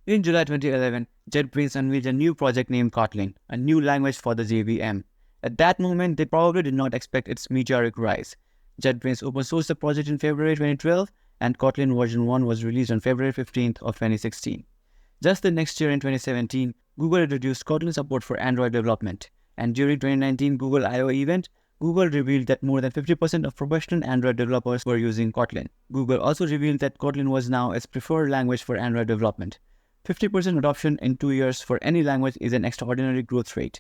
In July 2011, JetBrains unveiled a new project named Kotlin, a new language for the JVM. At that moment, they probably did not expect its meteoric rise. JetBrains open-sourced the project in February 2012, and Kotlin version 1 was released on February 15th of 2016. Just the next year in 2017, Google introduced Kotlin support for Android development. And during 2019 Google I/O event, Google revealed that more than 50% of professional Android developers were using Kotlin. Google also revealed that Kotlin was now its preferred language for Android development. 50% adoption in 2 years for any language is an extraordinary growth rate.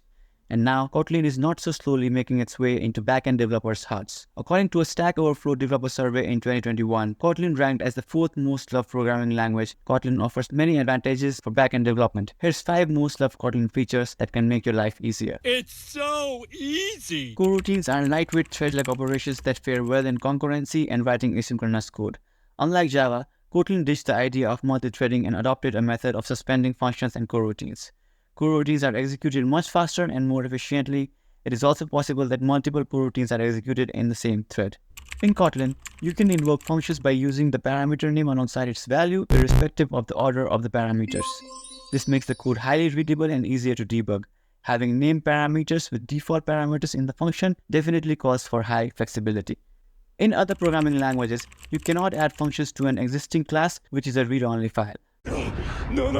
And now, Kotlin is not so slowly making its way into backend developers' hearts. According to a Stack Overflow developer survey in 2021, Kotlin ranked as the 4th most loved programming language. Kotlin offers many advantages for backend development. Here's 5 most loved Kotlin features that can make your life easier. It's so easy! Coroutines are lightweight thread-like operations that fare well in concurrency and writing asynchronous code. Unlike Java, Kotlin ditched the idea of multi-threading and adopted a method of suspending functions and coroutines. Coroutines are executed much faster and more efficiently. It is also possible that multiple coroutines are executed in the same thread. In Kotlin, you can invoke functions by using the parameter name alongside its value, irrespective of the order of the parameters. This makes the code highly readable and easier to debug. Having named parameters with default parameters in the function definitely calls for high flexibility. In other programming languages, you cannot add functions to an existing class, which is a read-only file. No.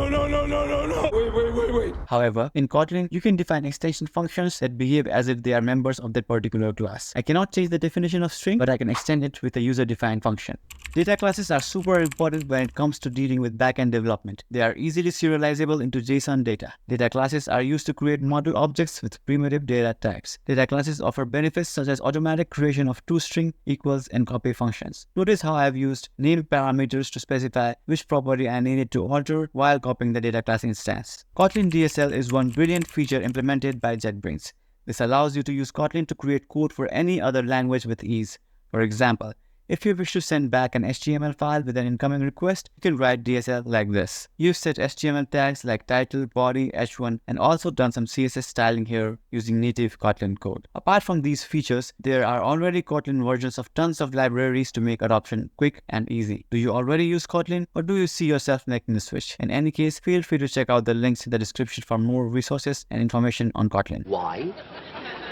Wait. However, in Kotlin, you can define extension functions that behave as if they are members of that particular class. I cannot change the definition of string, but I can extend it with a user-defined function. Data classes are super important when it comes to dealing with backend development. They are easily serializable into JSON data. Data classes are used to create model objects with primitive data types. Data classes offer benefits such as automatic creation of toString, equals, and copy functions. Notice how I have used named parameters to specify which property I needed to alter while copying the data class instance. Kotlin DSL is one brilliant feature implemented by JetBrains. This allows you to use Kotlin to create code for any other language with ease. For example, if you wish to send back an HTML file with an incoming request, you can write DSL like this. You've set HTML tags like title, body, h1, and also done some CSS styling here using native Kotlin code. Apart from these features, there are already Kotlin versions of tons of libraries to make adoption quick and easy. Do you already use Kotlin, or do you see yourself making the switch? In any case, feel free to check out the links in the description for more resources and information on Kotlin. Why?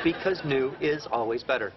Because new is always better.